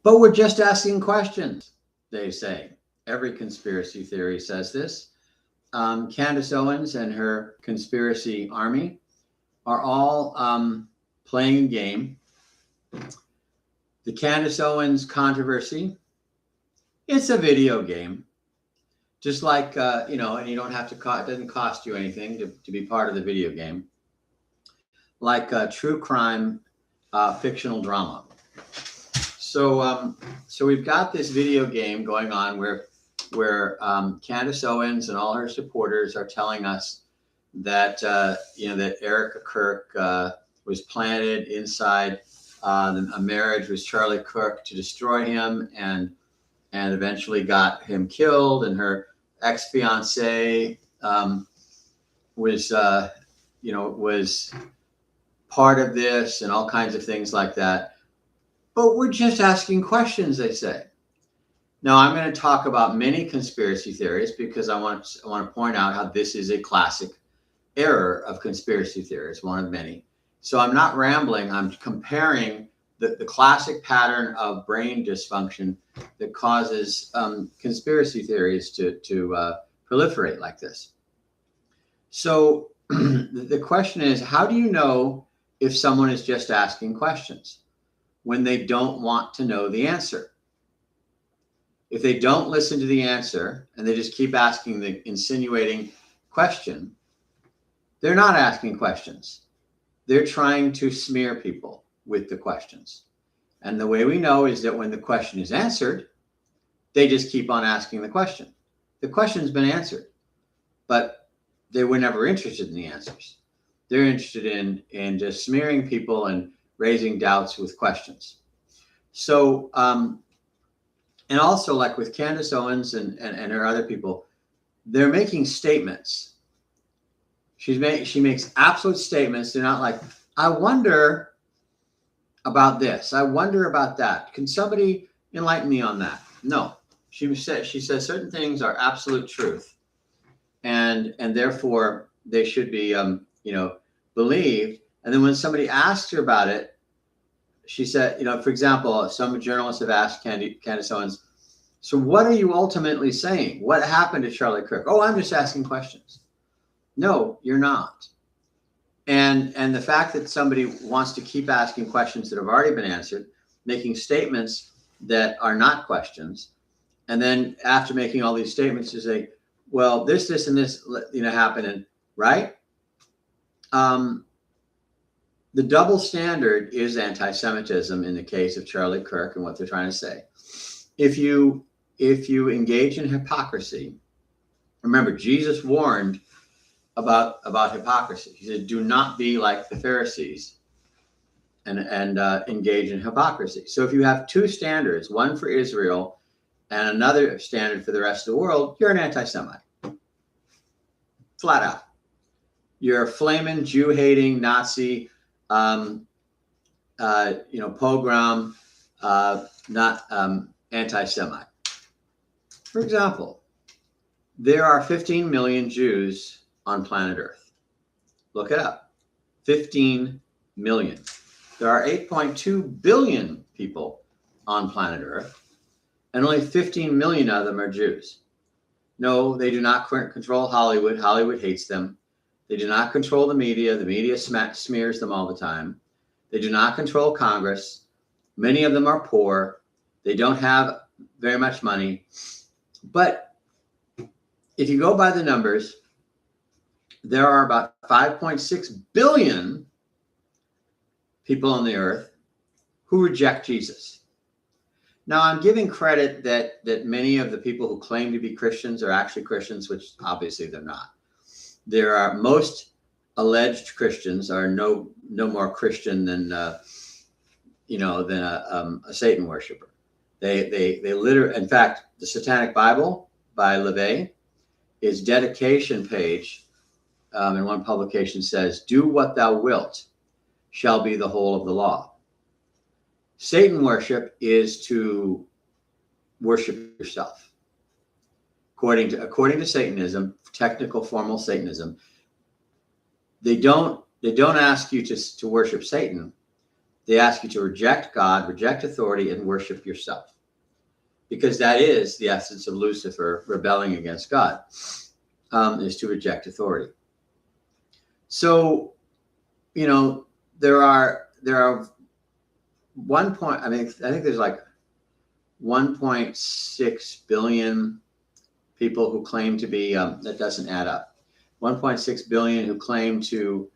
But we're just asking questions, they say. Every conspiracy theory says this. Candace Owens and her conspiracy army are all playing a game. The Candace Owens controversy, it's a video game. Just like, and you don't have to, it doesn't cost you anything to be part of the video game. Like true crime, fictional drama. So we've got this video game going on where Candace Owens and all her supporters are telling us that, that Erica Kirk was planted inside a marriage with Charlie Kirk to destroy him and eventually got him killed, and her ex-fiance was part of this and all kinds of things like that. But we're just asking questions, they say. Now, I'm going to talk about many conspiracy theories because I want to point out how this is a classic error of conspiracy theories, one of many. So I'm not rambling. I'm comparing the classic pattern of brain dysfunction that causes conspiracy theories to proliferate like this. So the question is, how do you know if someone is just asking questions when they don't want to know the answer? If they don't listen to the answer and they just keep asking the insinuating question, they're not asking questions. They're trying to smear people with the questions. And the way we know is that when the question is answered, they just keep on asking the question. The question's been answered, but they were never interested in the answers. They're interested in just smearing people and raising doubts with questions. So, and also like with Candace Owens and her other people, they're making statements. She makes absolute statements. They're not like, I wonder about this. I wonder about that. Can somebody enlighten me on that? No, she says certain things are absolute truth, and therefore they should be, believed. And then when somebody asks her about it, she said, for example, some journalists have asked Candace Owens, so what are you ultimately saying? What happened to Charlie Kirk? Oh, I'm just asking questions. No, you're not. And the fact that somebody wants to keep asking questions that have already been answered, making statements that are not questions, and then after making all these statements to say, well, this, and this, happened, and right? The double standard is anti-Semitism in the case of Charlie Kirk and what they're trying to say. If you engage in hypocrisy, remember Jesus warned about hypocrisy. He said, do not be like the Pharisees and engage in hypocrisy. So if you have two standards, one for Israel and another standard for the rest of the world, you're an anti-Semite. Flat out. You're a flaming Jew-hating Nazi, pogrom, not anti-Semite. For example, there are 15 million Jews on planet Earth. Look it up. 15 million. There are 8.2 billion people on planet Earth, and only 15 million of them are Jews. No, they do not control Hollywood. Hollywood hates them. They do not control the media. The media smears them all the time. They do not control Congress. Many of them are poor. They don't have very much money. But if you go by the numbers, there are about 5.6 billion people on the earth who reject Jesus. Now, I'm giving credit that many of the people who claim to be Christians are actually Christians, which obviously they're not. There are most alleged Christians are no more Christian than a Satan worshiper. They literally, in fact, the Satanic Bible by LaVey, its dedication page in one publication says, "Do what thou wilt shall be the whole of the law." Satan worship is to worship yourself. According to Satanism, technical formal Satanism, they don't ask you to worship Satan. They ask you to reject God, reject authority, and worship yourself. Because that is the essence of Lucifer rebelling against God, is to reject authority. So, you know, there are I think there's like 1.6 billion people who claim to be, that doesn't add up. 1.6 billion who claim to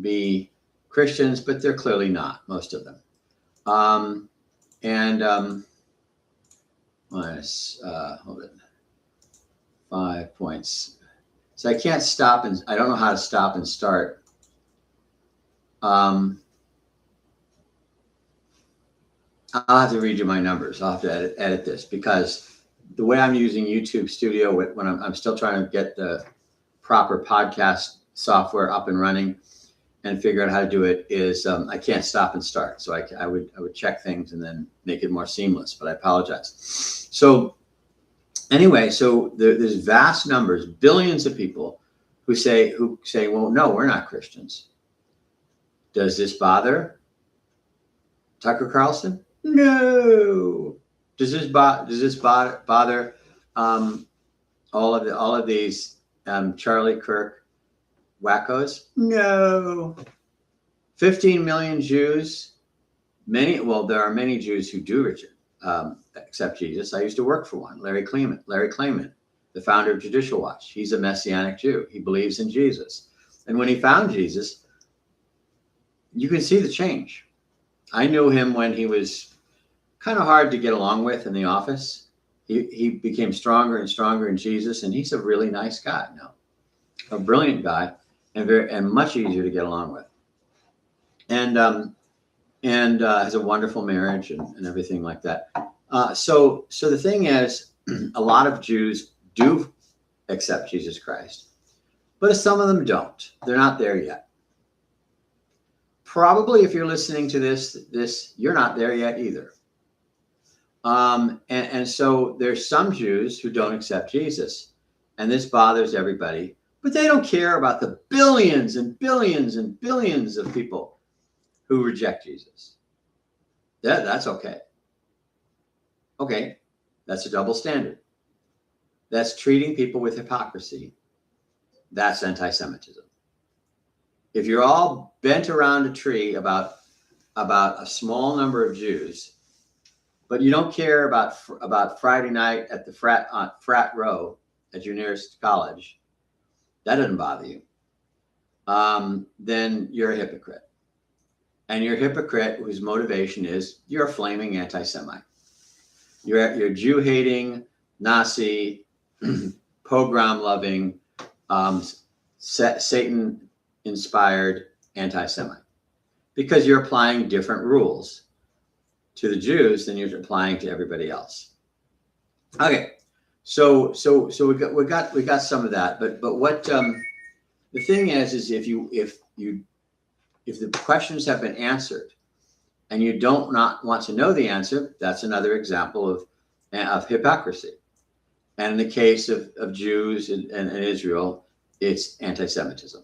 be Christians, but they're clearly not, most of them. Minus, hold it, 5 points. So I can't stop, and I don't know how to stop and start. I'll have to read you my numbers. I'll have to edit this, because the way I'm using YouTube Studio when I'm still trying to get the proper podcast software up and running and figure out how to do it is I can't stop and start. So I would check things and then make it more seamless, but I apologize. So anyway, so there's vast numbers, billions of people who say, well, no, we're not Christians. Does this bother Tucker Carlson? No. Does this bother all of these Charlie Kirk wackos? No. 15 million Jews. There are many Jews who do accept Jesus. I used to work for one, Larry Klayman, the founder of Judicial Watch. He's a Messianic Jew. He believes in Jesus. And when he found Jesus, you can see the change. I knew him when he was kind of hard to get along with in the office. He became stronger and stronger in Jesus, and he's a really nice guy now, a brilliant guy, and much easier to get along with, and has a wonderful marriage and everything like that. So the thing is, a lot of Jews do accept Jesus Christ, but some of them don't. They're not there yet. Probably, if you're listening to this, you're not there yet either. And so there's some Jews who don't accept Jesus, and this bothers everybody, but they don't care about the billions and billions and billions of people who reject Jesus. That's okay. Okay, that's a double standard. That's treating people with hypocrisy. That's anti-Semitism. If you're all bent around a tree about a small number of Jews, but you don't care about Friday night at the frat row at your nearest college, that doesn't bother you, then you're a hypocrite. And you're a hypocrite whose motivation is you're a flaming anti-Semite. You're Jew-hating, Nazi, pogrom-loving, Satan-inspired anti-Semite, because you're applying different rules to the Jews than you're applying to everybody else. Okay, so we got some of that, but what the thing is if the questions have been answered and you don't not want to know the answer, that's another example of hypocrisy. And in the case of Jews and Israel, it's anti-Semitism.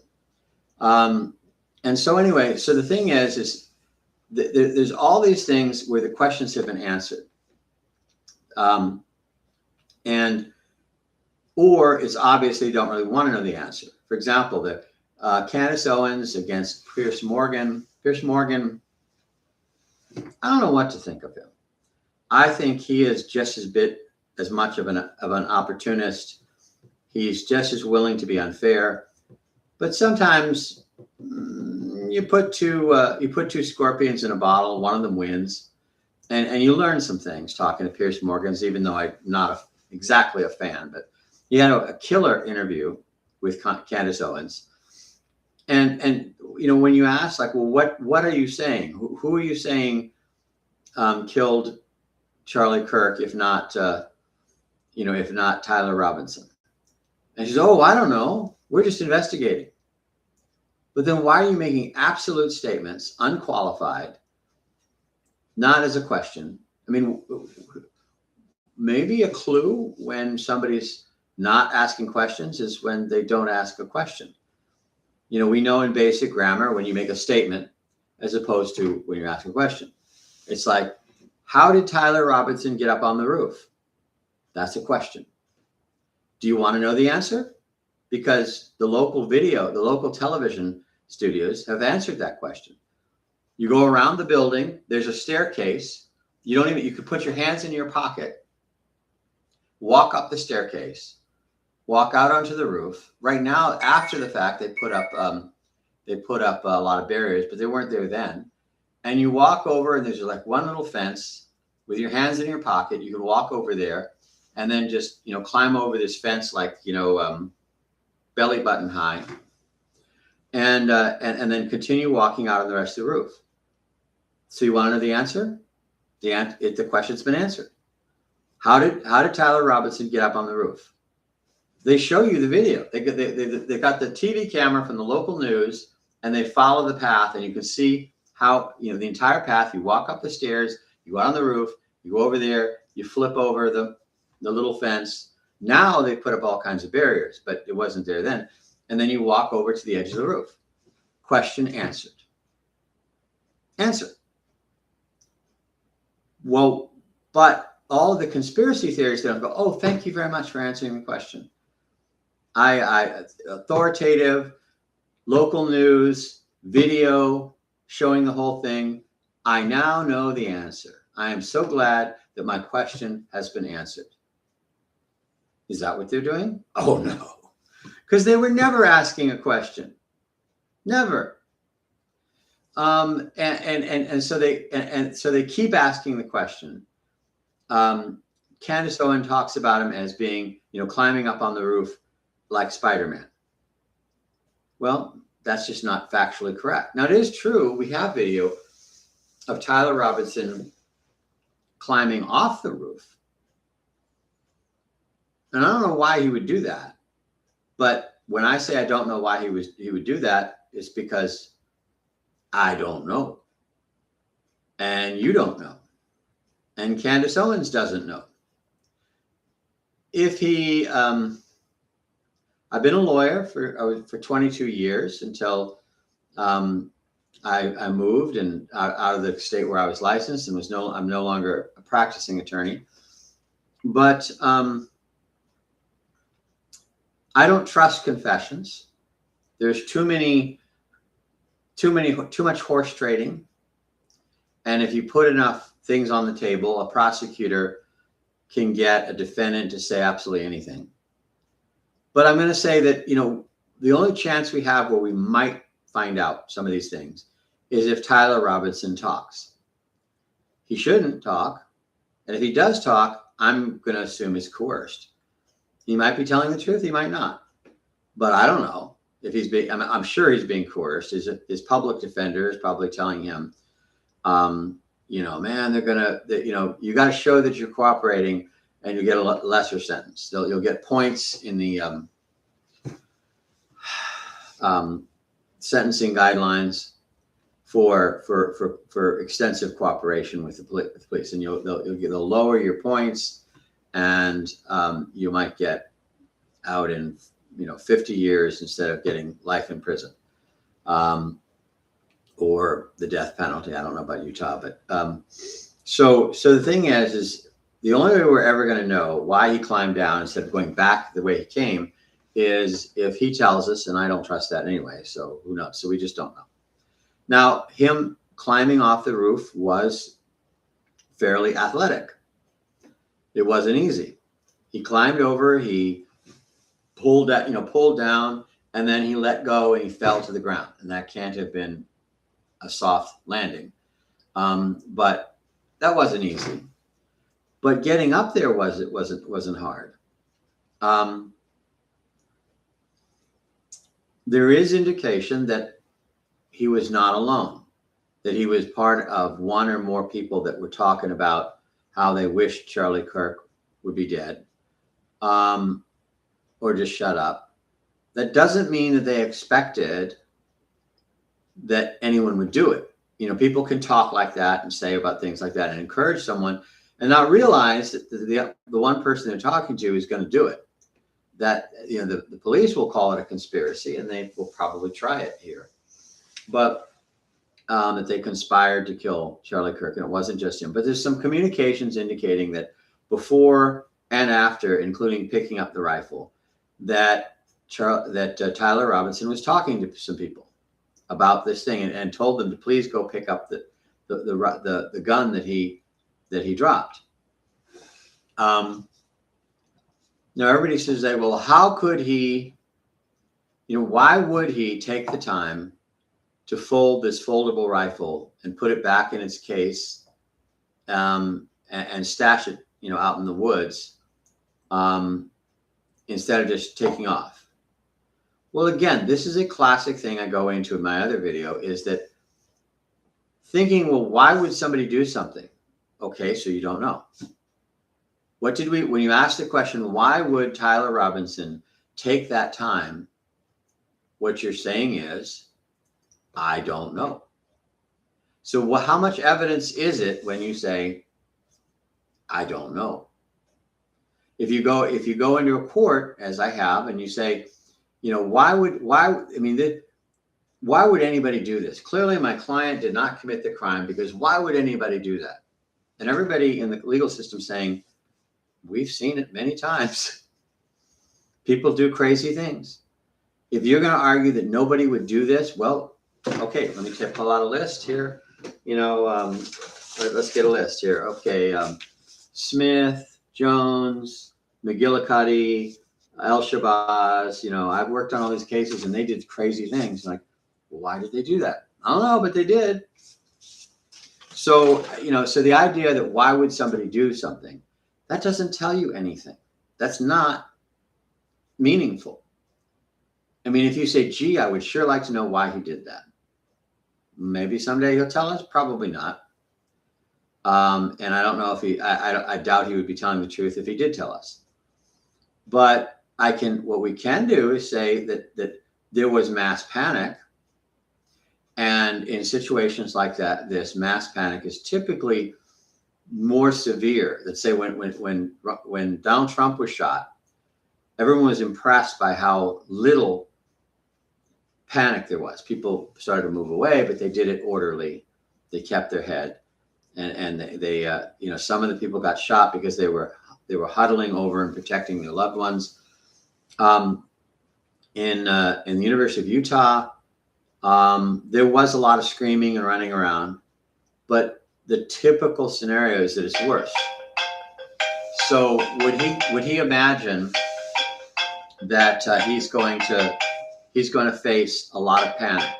And so anyway, so the thing is there's all these things where the questions have been answered. Or it's obvious they don't really want to know the answer. For example, the Candace Owens against Piers Morgan. Piers Morgan, I don't know what to think of him. I think he is just as much of an opportunist. He's just as willing to be unfair. But sometimes you put two scorpions in a bottle, one of them wins, and you learn some things talking to Piers Morgan, even though I'm not exactly a fan, but he had a killer interview with Candace Owens. And you know, when you ask, like, well, what are you saying? Who are you saying killed Charlie Kirk, if not Tyler Robinson? And she says, oh, I don't know. We're just investigating. But then why are you making absolute statements, unqualified, not as a question? I mean, maybe a clue when somebody's not asking questions is when they don't ask a question. You know, we know in basic grammar, when you make a statement as opposed to when you're asking a question. It's like, how did Tyler Robinson get up on the roof? That's a question. Do you want to know the answer? Because the local television studios have answered that question. You go around the building, there's a staircase. You could put your hands in your pocket, walk up the staircase, walk out onto the roof. Right now, after the fact, they put up a lot of barriers, but they weren't there then. And you walk over, and there's like one little fence with your hands in your pocket. You can walk over there and then just, climb over this fence like, belly button high, and then continue walking out on the rest of the roof. So you want to know the answer? The question's been answered. How did Tyler Robinson get up on the roof? They show you the video. They got the TV camera from the local news, and they follow the path, and you can see how, the entire path. You walk up the stairs, you go on the roof, you go over there, you flip over the little fence. Now they put up all kinds of barriers, but it wasn't there then. And then you walk over to the edge of the roof. Question answered. Answer. Well, but all of the conspiracy theories don't go, oh, thank you very much for answering the question. Authoritative, local news, video showing the whole thing. I now know the answer. I am so glad that my question has been answered. Is that what they're doing? Oh, no. Because they were never asking a question. Never. And so they keep asking the question. Candace Owens talks about him as being, climbing up on the roof like Spider-Man. Well, that's just not factually correct. Now, it is true. We have video of Tyler Robinson climbing off the roof. And I don't know why he would do that. But when I say I don't know why he would do that, it's because I don't know. And you don't know. And Candace Owens doesn't know. If he, I've been a lawyer for 22 years until I moved and out of the state where I was licensed and I'm no longer a practicing attorney. But I don't trust confessions. There's too much horse trading. And if you put enough things on the table, a prosecutor can get a defendant to say absolutely anything. But I'm going to say that, the only chance we have where we might find out some of these things is if Tyler Robinson talks. He shouldn't talk. And if he does talk, I'm going to assume he's coerced. He might be telling the truth. He might not. But I don't know if he's being, I'm sure he's being coerced. His public defender is probably telling him, man, they're going to, you got to show that you're cooperating and you get a lesser sentence. You'll get points in the sentencing guidelines for extensive cooperation with the police. And they'll lower your points. And you might get out in 50 years instead of getting life in prison, or the death penalty. I don't know about Utah, but so the thing is the only way we're ever going to know why he climbed down instead of going back the way he came is if he tells us, and I don't trust that anyway. So who knows? So we just don't know. Now, him climbing off the roof was fairly athletic. It wasn't easy. He climbed over, he pulled down, and then he let go and he fell to the ground. And that can't have been a soft landing. But that wasn't easy. But getting up there wasn't hard. There is indication that he was not alone, that he was part of one or more people that were talking about how they wished Charlie Kirk would be dead, or just shut up. That doesn't mean that they expected that anyone would do it. People can talk like that and say about things like that and encourage someone and not realize that the one person they're talking to is going to do it. That, the police will call it a conspiracy and they will probably try it here. But that they conspired to kill Charlie Kirk, and it wasn't just him. But there's some communications indicating that before and after, including picking up the rifle, that Tyler Robinson was talking to some people about this thing and told them to please go pick up the gun that he dropped. Now everybody says that, well, how could he? Why would he take the time to fold this foldable rifle and put it back in its case, and stash it, out in the woods, instead of just taking off? Well, again, this is a classic thing I go into in my other video, is that thinking, well, why would somebody do something? Okay, so you don't know. When you ask the question, why would Tyler Robinson take that time? What you're saying is, I don't know. So how much evidence is it when you say, I don't know? If you go into a court, as I have, and you say, why would anybody do this? Clearly my client did not commit the crime, because why would anybody do that? And everybody in the legal system saying, we've seen it many times. People do crazy things. If you're going to argue that nobody would do this, well, okay, let me pull out a list here. Let's get a list here. Okay, Smith, Jones, McGillicuddy, El-Shabazz. I've worked on all these cases, and they did crazy things. Like, well, why did they do that? I don't know, but they did. So, so the idea that why would somebody do something, that doesn't tell you anything. That's not meaningful. I mean, if you say, gee, I would sure like to know why he did that. Maybe someday he'll tell us, probably not. And I don't know if I doubt he would be telling the truth if he did tell us. But what we can do is say that there was mass panic. And in situations like that, this mass panic is typically more severe. Let's say when Donald Trump was shot, everyone was impressed by how little panic there was. People started to move away, but they did it orderly. They kept their head, and they some of the people got shot because they were huddling over and protecting their loved ones. In the University of Utah, there was a lot of screaming and running around, but the typical scenario is that it's worse. So would he imagine that he's going to face a lot of panic?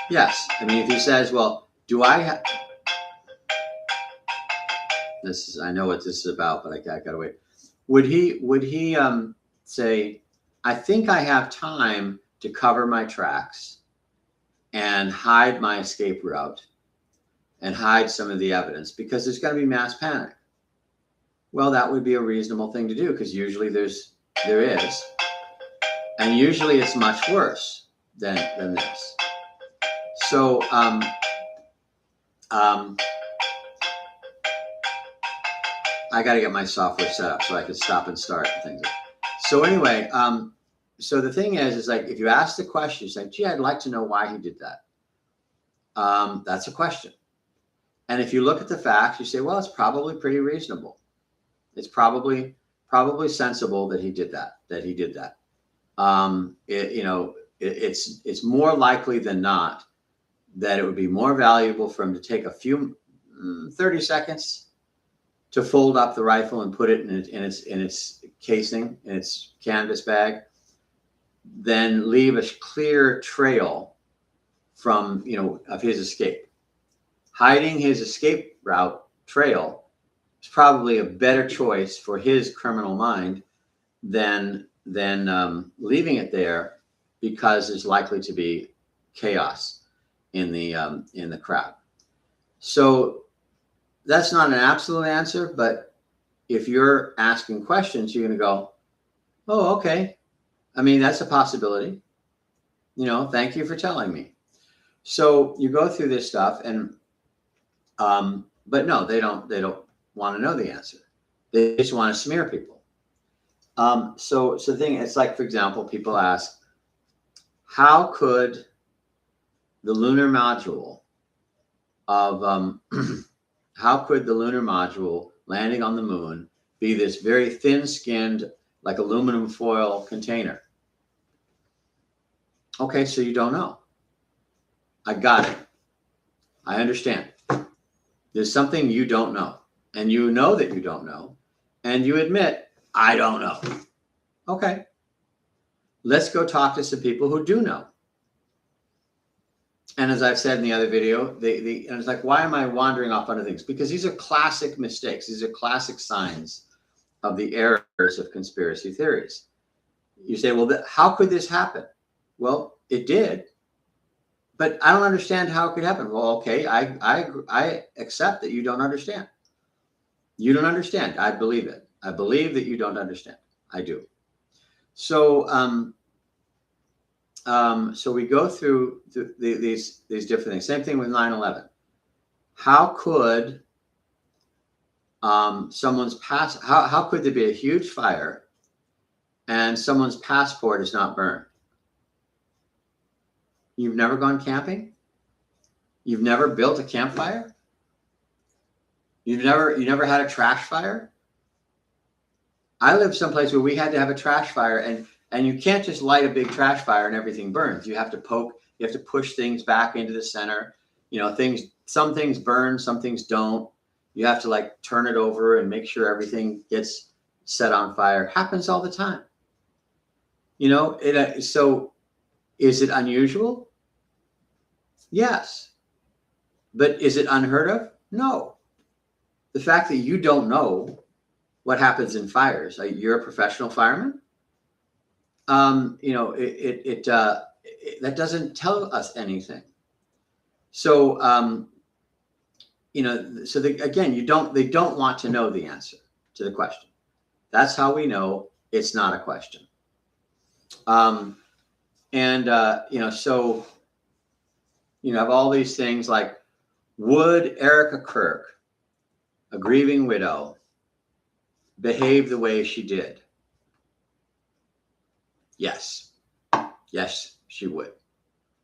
Yes. I mean, if he says, well, do I have this? I know what this is about, but I gotta wait. Would he say, I think I have time to cover my tracks and hide my escape route and hide some of the evidence because there's going to be mass panic? Well, that would be a reasonable thing to do, because usually there is. And usually it's much worse than this. So, I got to get my software set up so I can stop and start things. So anyway, so the thing is like, if you ask the question, you say, gee, I'd like to know why he did that. That's a question. And if you look at the facts, you say, well, it's probably pretty reasonable. It's probably sensible that he did that. It's more likely than not that it would be more valuable for him to take a few 30 seconds to fold up the rifle and put it in its casing, in its canvas bag, than leave a clear trail from of his escape. Hiding his escape route trail is probably a better choice for his criminal mind than leaving it there, because there's likely to be chaos in the crowd. So that's not an absolute answer, but if you're asking questions, you're going to go, oh, okay. I mean, that's a possibility. Thank you for telling me. So you go through this stuff, and but no, they don't want to know the answer. They just want to smear people. So the thing, it's like, for example, people ask, how could the lunar module of how could the lunar module landing on the moon be this very thin-skinned, like aluminum foil container? Okay, so you don't know. I got it. I understand. There's something you don't know, and you know that you don't know, and you admit, I don't know. Okay. Let's go talk to some people who do know. And as I've said in the other video, and it's like, why am I wandering off on things? Because these are classic mistakes. These are classic signs of the errors of conspiracy theories. You say, well, how could this happen? Well, it did, but I don't understand how it could happen. Well, okay, I accept that you don't understand. You don't understand. I believe it. I believe that you don't understand. I do. So, so we go through these different things. Same thing with 9/11. How could someone's how could there be a huge fire and someone's passport is not burned? You've never gone camping? You've never built a campfire? You never had a trash fire? I lived someplace where we had to have a trash fire, and you can't just light a big trash fire and everything burns. You have to you have to push things back into the center. You know, some things burn, some things don't. You have to like turn it over and make sure everything gets set on fire. Happens all the time. You know, so is it unusual? Yes. But is it unheard of? No. The fact that you don't know what happens in fires, like you're a professional fireman, you know, that doesn't tell us anything. So, you know, so again, they don't want to know the answer to the question. That's how we know it's not a question. You know, so, you know, have all these things like, would Erica Kirk, a grieving widow, behave the way she did? Yes. Yes, she would.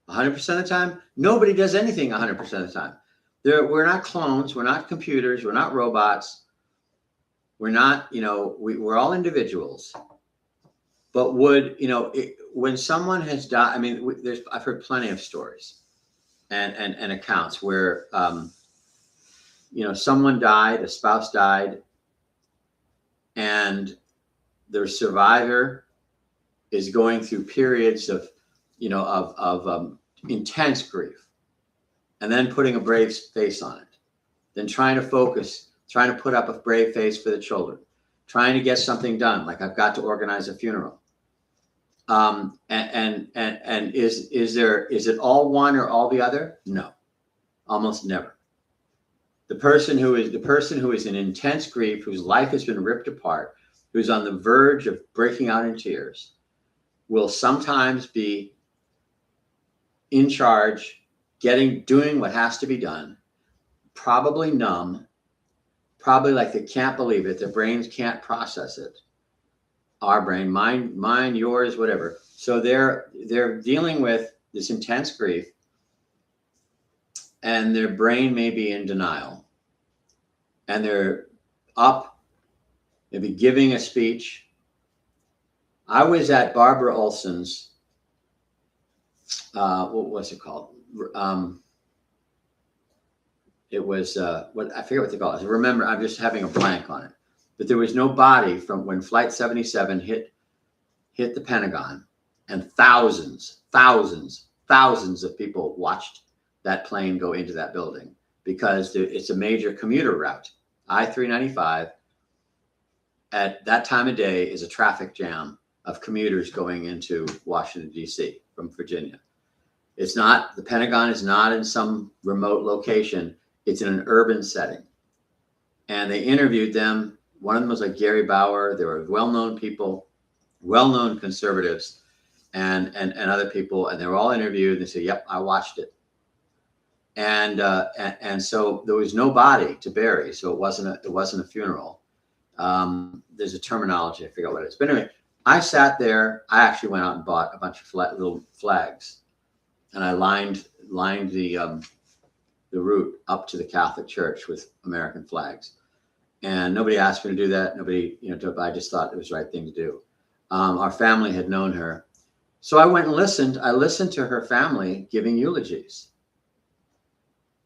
100% of the time, nobody does anything 100% of the time. We're not clones. We're not computers. We're not robots. We're not, you know, we're all individuals. But would, you know, when someone has died, I mean, I've heard plenty of stories and accounts where, you know, someone died, a spouse died, and the survivor is going through periods of, you know, of intense grief, and then putting a brave face on it, then trying to focus, trying to put up a brave face for the children, trying to get something done, like I've got to organize a funeral. And is it all one or all the other? No, almost never. The person who is in intense grief, whose life has been ripped apart, who's on the verge of breaking out in tears, will sometimes be in charge, doing what has to be done, probably numb, probably like they can't believe it, their brains can't process it. Our brain, mine, yours, whatever. So they're dealing with this intense grief, and their brain may be in denial, and they're up, maybe giving a speech. I was at Barbara Olson's, what was it called? It was, I forget what they call it. I remember, I'm just having a blank on it. But there was no body from when Flight 77 hit the Pentagon, and thousands of people watched that plane go into that building, because it's a major commuter route. I-395 at that time of day is a traffic jam of commuters going into Washington, D.C. from Virginia. It's not, the Pentagon is not in some remote location. It's in an urban setting. And they interviewed them. One of them was like Gary Bauer. They were well-known people, well-known conservatives, and other people. And they were all interviewed, and they said, yep, I watched it. And so there was no body to bury. So it wasn't a funeral. There's a terminology, I forget what it is. But anyway, I sat there. I actually went out and bought a bunch of little flags, and I lined lined the route up to the Catholic Church with American flags. And nobody asked me to do that. Nobody, I just thought it was the right thing to do. Our family had known her. So I went and listened. I listened to her family giving eulogies.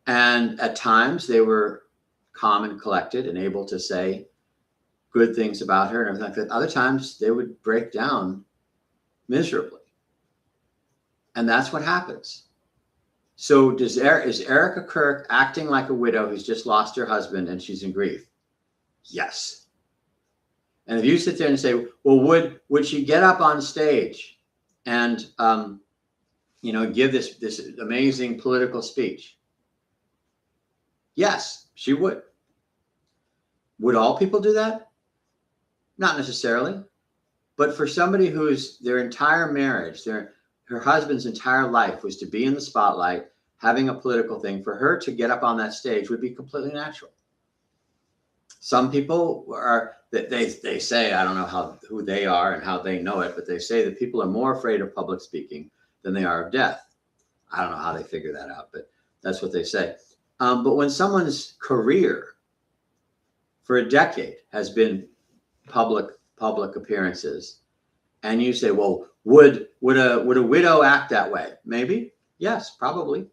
And at times they were calm and collected and able to say good things about her and everything like that. Other times they would break down miserably. And that's what happens. So is Erica Kirk acting like a widow who's just lost her husband and she's in grief? Yes. And if you sit there and say, well, would she get up on stage and give this amazing political speech? Yes, she would. Would all people do that? Not necessarily. But for somebody who's their entire marriage, her husband's entire life was to be in the spotlight, having a political thing, for her to get up on that stage would be completely natural. Some people are, they say, I don't know who they are and how they know it, but they say that people are more afraid of public speaking than they are of death. I don't know how they figure that out, but that's what they say. But when someone's career for a decade has been public appearances, and you say, well, would a widow act that way? Maybe. Yes, probably.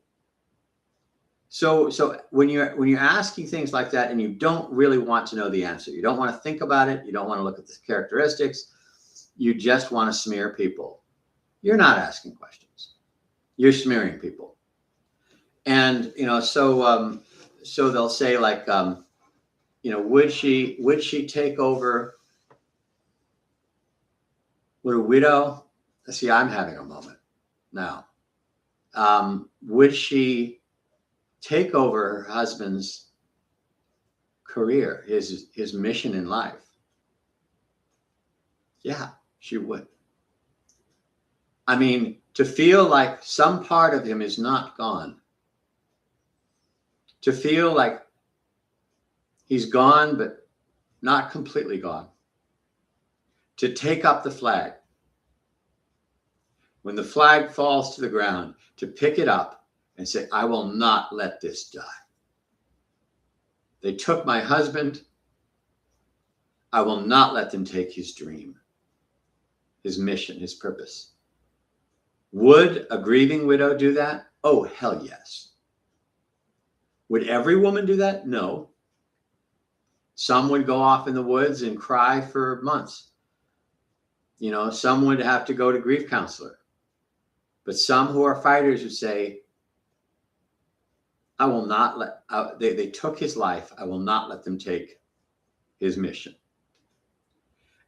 So when you're asking things like that and you don't really want to know the answer, you don't want to think about it, you don't want to look at the characteristics, you just want to smear people, you're not asking questions. You're smearing people. And so they'll say, like, would she take over? Would a widow? See, I'm having a moment now. Would she take over her husband's career, his mission in life? Yeah, she would. I mean, to feel like some part of him is not gone, to feel like he's gone but not completely gone, to take up the flag. When the flag falls to the ground, to pick it up and say, I will not let this die. They took my husband. I will not let them take his dream, his mission, his purpose. Would a grieving widow do that? Oh, hell yes. Would every woman do that? No. Some would go off in the woods and cry for months. Some would have to go to grief counselor. But some who are fighters would say, I will not let, they took his life. I will not let them take his mission.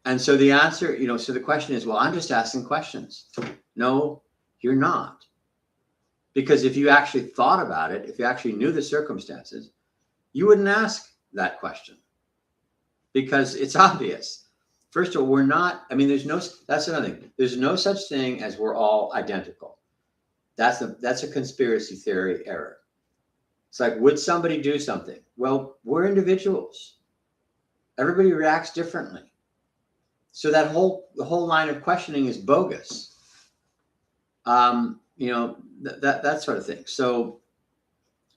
And so the answer, so the question is, well, I'm just asking questions. No, you're not. Because if you actually thought about it, if you actually knew the circumstances, you wouldn't ask that question. Because it's obvious. First of all, we're not, that's another thing. There's no such thing as we're all identical. That's a conspiracy theory error. It's like, would somebody do something? Well, we're individuals. Everybody reacts differently. So the whole line of questioning is bogus. That sort of thing. So,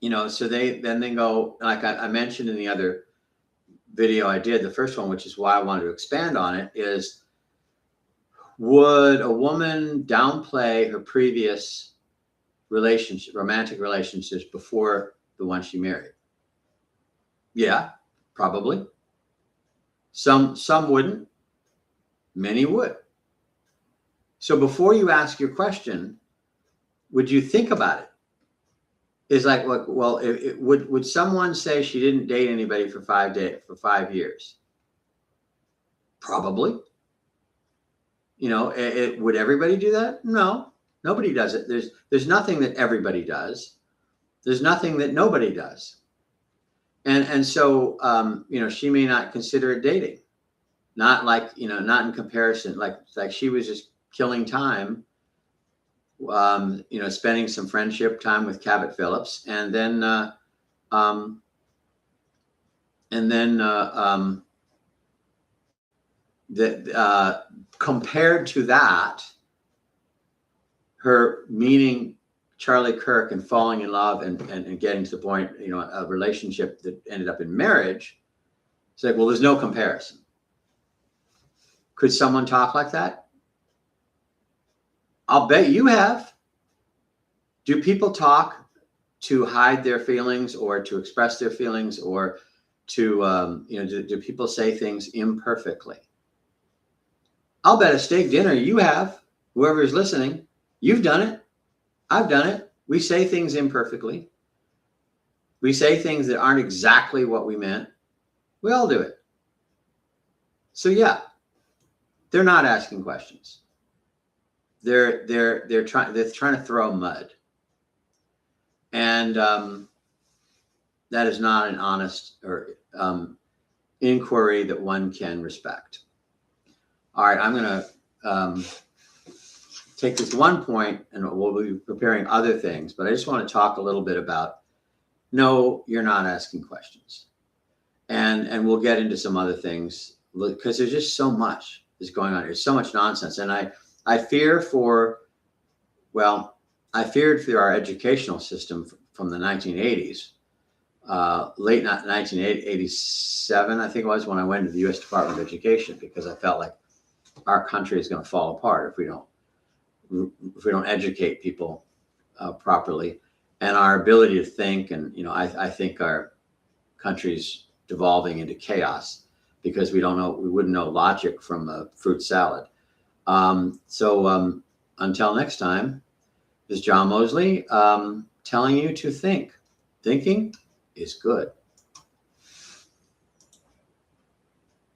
so they go, like I mentioned in the other video I did, the first one, which is why I wanted to expand on it, is, would a woman downplay her previous romantic relationships before the one she married? Yeah, probably. Some wouldn't. Many would. So before you ask your question, would you think about it? It's like, well, would someone say she didn't date anybody for 5 years? Probably. Would everybody do that? No, nobody does it. There's nothing that everybody does. There's nothing that nobody does. And so, she may not consider it dating. Not like, not in comparison, like she was just killing time, spending some friendship time with Cabot Phillips, and then compared to that, her meaning Charlie Kirk and falling in love and getting to the point, a relationship that ended up in marriage. It's like, well, there's no comparison. Could someone talk like that? I'll bet you have. Do people talk to hide their feelings or to express their feelings, or to, do people say things imperfectly? I'll bet a steak dinner you have, whoever is listening, you've done it. I've done it. We say things imperfectly. We say things that aren't exactly what we meant. We all do it. So yeah, they're not asking questions. They're trying to throw mud. And that is not an honest or inquiry that one can respect. All right, I'm going to take this one point, and we'll be preparing other things, but I just want to talk a little bit about, no, you're not asking questions. And we'll get into some other things, because there's just so much is going on. There's so much nonsense. And I feared for our educational system from the 1980s, late 1987, I think it was, when I went to the U.S. Department of Education, because I felt like our country is going to fall apart if we don't educate people properly, and our ability to think. And I think our country's devolving into chaos because we wouldn't know logic from a fruit salad. So until next time, this is John Moseley telling you to think. Thinking is good.